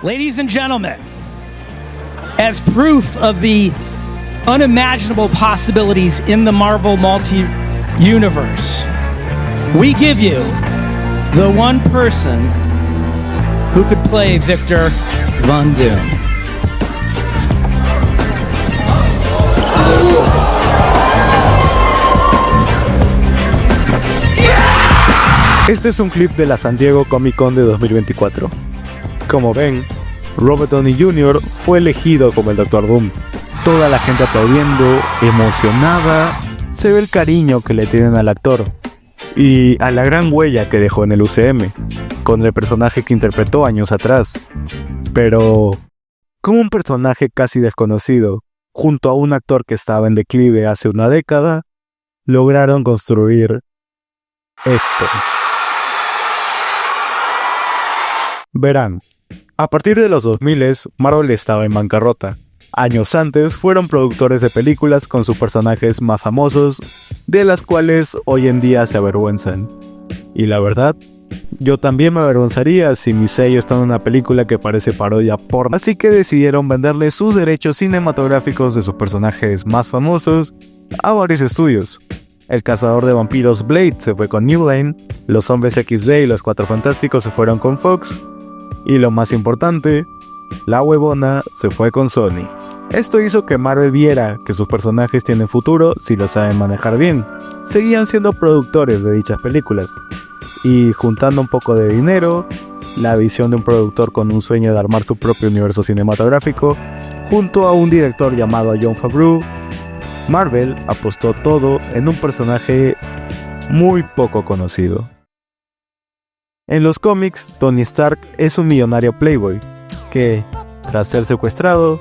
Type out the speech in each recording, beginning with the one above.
Ladies and gentlemen, as proof of the unimaginable possibilities in the Marvel multi-universe, we give you the one person who could play Victor Von Doom. Este es un clip de la San Diego Comic Con de 2024. Como ven, Robert Downey Jr. fue elegido como el Dr. Doom. Toda la gente aplaudiendo, emocionada, se ve el cariño que le tienen al actor y a la gran huella que dejó en el UCM, con el personaje que interpretó años atrás. Pero, como un personaje casi desconocido, junto a un actor que estaba en declive hace una década, lograron construir esto. Verán, a partir de los 2000 Marvel estaba en bancarrota. Años antes fueron productores de películas con sus personajes más famosos, de las cuales hoy en día se avergüenzan. Y la verdad, yo también me avergonzaría si mi sello está en una película que parece parodia porno. Así que decidieron venderle sus derechos cinematográficos de sus personajes más famosos a varios estudios. El cazador de vampiros Blade se fue con New Line, los Hombres XD y los Cuatro Fantásticos se fueron con Fox, y lo más importante, la huevona se fue con Sony. Esto hizo que Marvel viera que sus personajes tienen futuro si lo saben manejar bien. Seguían siendo productores de dichas películas, y juntando un poco de dinero, la visión de un productor con un sueño de armar su propio universo cinematográfico, junto a un director llamado Jon Favreau, Marvel apostó todo en un personaje muy poco conocido. En los cómics, Tony Stark es un millonario playboy que, tras ser secuestrado,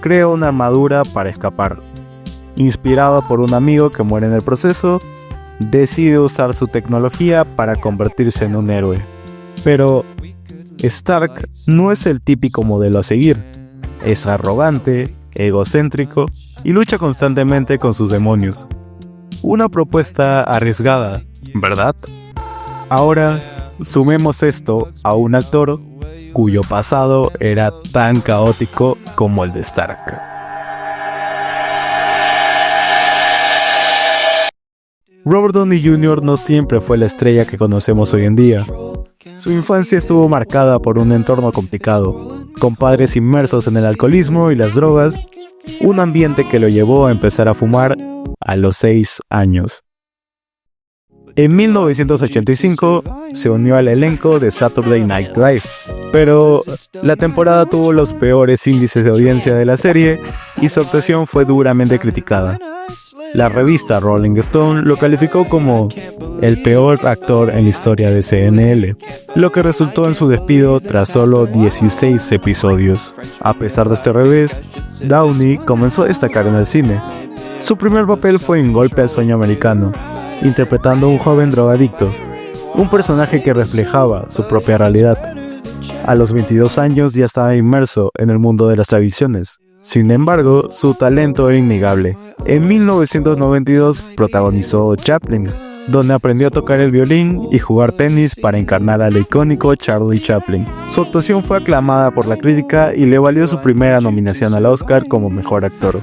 crea una armadura para escapar. Inspirado por un amigo que muere en el proceso, decide usar su tecnología para convertirse en un héroe. Pero Stark no es el típico modelo a seguir. Es arrogante, egocéntrico y lucha constantemente con sus demonios. Una propuesta arriesgada, ¿verdad? Ahora, sumemos esto a un actor cuyo pasado era tan caótico como el de Stark. Robert Downey Jr. no siempre fue la estrella que conocemos hoy en día. Su infancia estuvo marcada por un entorno complicado, con padres inmersos en el alcoholismo y las drogas, un ambiente que lo llevó a empezar a fumar a los 6 años. En 1985 se unió al elenco de Saturday Night Live, pero la temporada tuvo los peores índices de audiencia de la serie y su actuación fue duramente criticada. La revista Rolling Stone lo calificó como el peor actor en la historia de CNL, lo que resultó en su despido tras solo 16 episodios. A pesar de este revés, Downey comenzó a destacar en el cine. Su primer papel fue en Golpe al Sueño Americano, interpretando a un joven drogadicto, un personaje que reflejaba su propia realidad. A los 22 años ya estaba inmerso en el mundo de las adicciones. Sin embargo, su talento era innegable. En 1992 protagonizó Chaplin, donde aprendió a tocar el violín y jugar tenis para encarnar al icónico Charlie Chaplin. Su actuación fue aclamada por la crítica y le valió su primera nominación al Oscar como mejor actor.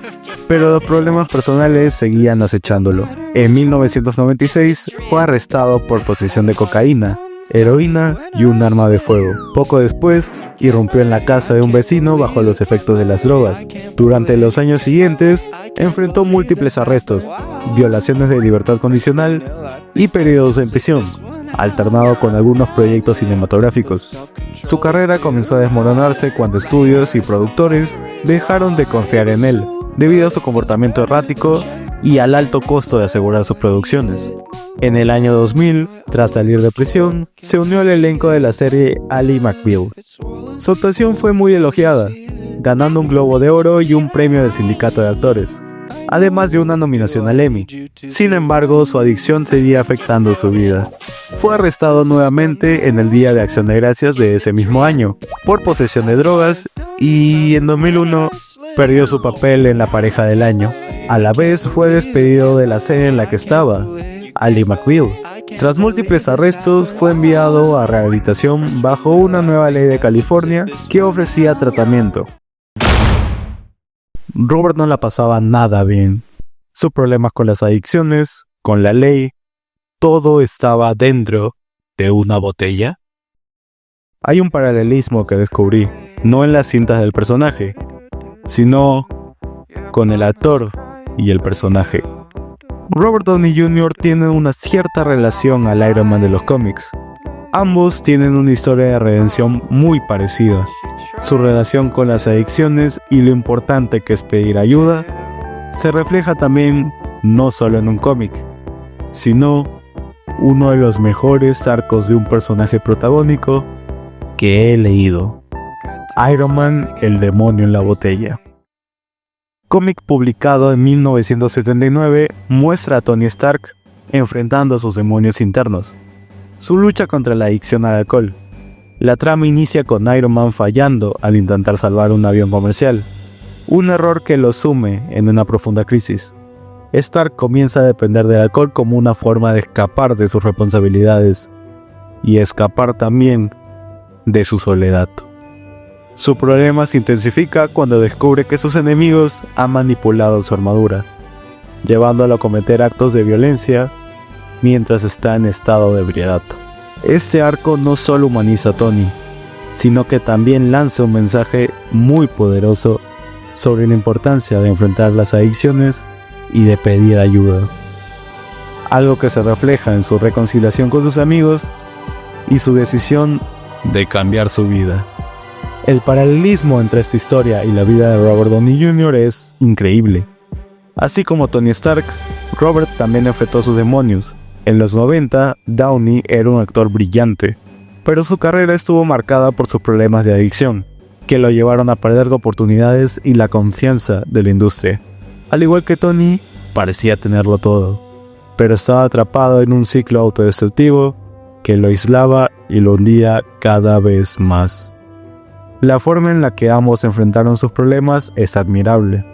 Pero los problemas personales seguían acechándolo. En 1996 fue arrestado por posesión de cocaína, heroína y un arma de fuego. Poco después, irrumpió en la casa de un vecino bajo los efectos de las drogas. Durante los años siguientes, enfrentó múltiples arrestos, violaciones de libertad condicional y periodos en prisión, alternado con algunos proyectos cinematográficos. Su carrera comenzó a desmoronarse cuando estudios y productores dejaron de confiar en él, debido a su comportamiento errático y al alto costo de asegurar sus producciones. En el año 2000, tras salir de prisión, se unió al elenco de la serie Ally McBeal. Su actuación fue muy elogiada, ganando un Globo de Oro y un premio del Sindicato de Actores, además de una nominación al Emmy. Sin embargo, su adicción seguía afectando su vida. Fue arrestado nuevamente en el Día de Acción de Gracias de ese mismo año, por posesión de drogas, y en 2001 perdió su papel en La Pareja del Año. A la vez fue despedido de la serie en la que estaba, Ally McBeal. Tras múltiples arrestos, fue enviado a rehabilitación bajo una nueva ley de California que ofrecía tratamiento. Robert no la pasaba nada bien. Sus problemas con las adicciones, con la ley, todo estaba dentro de una botella. Hay un paralelismo que descubrí, no en las cintas del personaje, sino con el actor y el personaje. Robert Downey Jr. tiene una cierta relación al Iron Man de los cómics. Ambos tienen una historia de redención muy parecida. Su relación con las adicciones y lo importante que es pedir ayuda se refleja también no solo en un cómic, sino uno de los mejores arcos de un personaje protagónico que he leído. Iron Man, el demonio en la botella. Cómic publicado en 1979 muestra a Tony Stark enfrentando a sus demonios internos, su lucha contra la adicción al alcohol. La trama inicia con Iron Man fallando al intentar salvar un avión comercial, un error que lo sume en una profunda crisis. Stark comienza a depender del alcohol como una forma de escapar de sus responsabilidades y escapar también de su soledad. Su problema se intensifica cuando descubre que sus enemigos han manipulado su armadura, llevándolo a cometer actos de violencia mientras está en estado de ebriedad. Este arco no solo humaniza a Tony, sino que también lanza un mensaje muy poderoso sobre la importancia de enfrentar las adicciones y de pedir ayuda. Algo que se refleja en su reconciliación con sus amigos y su decisión de cambiar su vida. El paralelismo entre esta historia y la vida de Robert Downey Jr. es increíble. Así como Tony Stark, Robert también enfrentó sus demonios. En los 90, Downey era un actor brillante, pero su carrera estuvo marcada por sus problemas de adicción, que lo llevaron a perder oportunidades y la confianza de la industria. Al igual que Tony, parecía tenerlo todo, pero estaba atrapado en un ciclo autodestructivo que lo aislaba y lo hundía cada vez más. La forma en la que ambos enfrentaron sus problemas es admirable.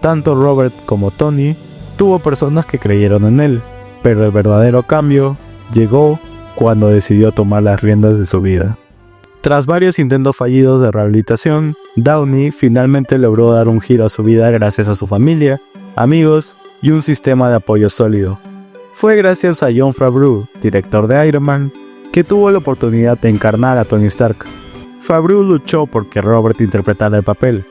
Tanto Robert como Tony tuvo personas que creyeron en él, pero el verdadero cambio llegó cuando decidió tomar las riendas de su vida. Tras varios intentos fallidos de rehabilitación, Downey finalmente logró dar un giro a su vida gracias a su familia, amigos y un sistema de apoyo sólido. Fue gracias a Jon Favreau, director de Iron Man, que tuvo la oportunidad de encarnar a Tony Stark. Favreau luchó porque Robert interpretara el papel.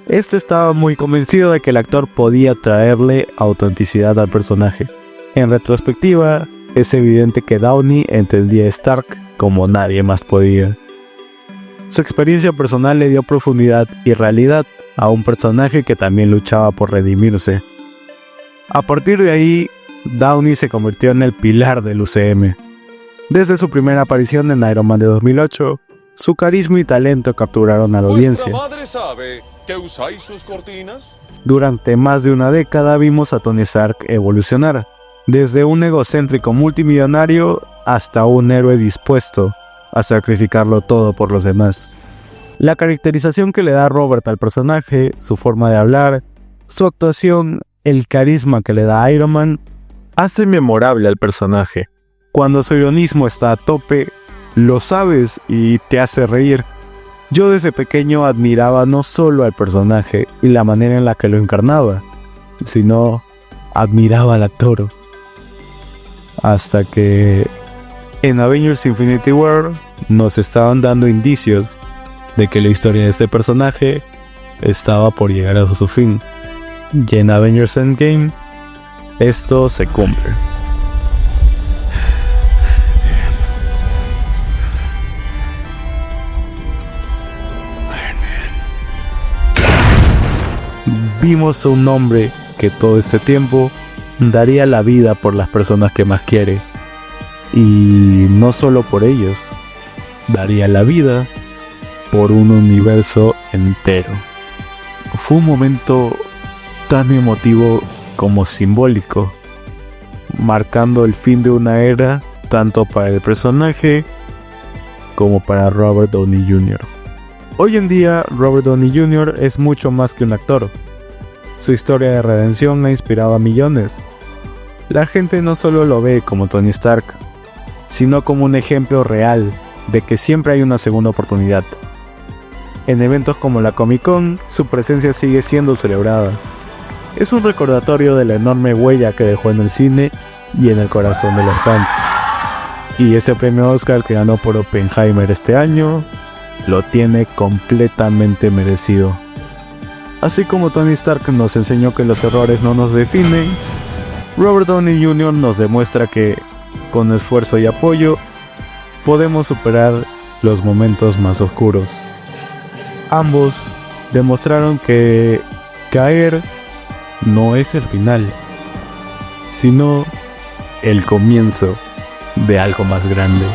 Este estaba muy convencido de que el actor podía traerle autenticidad al personaje. En retrospectiva, es evidente que Downey entendía a Stark como nadie más podía. Su experiencia personal le dio profundidad y realidad a un personaje que también luchaba por redimirse. A partir de ahí, Downey se convirtió en el pilar del UCM. Desde su primera aparición en Iron Man de 2008, su carisma y talento capturaron a la audiencia. ¿Vuestra madre sabe que usáis sus cortinas? Durante más de una década vimos a Tony Stark evolucionar, desde un egocéntrico multimillonario hasta un héroe dispuesto a sacrificarlo todo por los demás. La caracterización que le da Robert al personaje, su forma de hablar, su actuación, el carisma que le da a Iron Man, hace memorable al personaje. Cuando su ironismo está a tope, lo sabes y te hace reír. Yo desde pequeño admiraba no solo al personaje y la manera en la que lo encarnaba, sino admiraba al actor. Hasta que en Avengers Infinity War nos estaban dando indicios de que la historia de este personaje estaba por llegar a su fin. Y en Avengers Endgame esto se cumple. Vimos a un hombre que todo este tiempo daría la vida por las personas que más quiere. Y no solo por ellos, daría la vida por un universo entero. Fue un momento tan emotivo como simbólico, marcando el fin de una era tanto para el personaje como para Robert Downey Jr. Hoy en día, Robert Downey Jr. es mucho más que un actor. Su historia de redención ha inspirado a millones. La gente no solo lo ve como Tony Stark, sino como un ejemplo real de que siempre hay una segunda oportunidad. En eventos como la Comic Con, su presencia sigue siendo celebrada. Es un recordatorio de la enorme huella que dejó en el cine y en el corazón de los fans. Y ese premio Oscar que ganó por Oppenheimer este año, lo tiene completamente merecido. Así como Tony Stark nos enseñó que los errores no nos definen, Robert Downey Jr. nos demuestra que, con esfuerzo y apoyo, podemos superar los momentos más oscuros. Ambos demostraron que caer no es el final, sino el comienzo de algo más grande.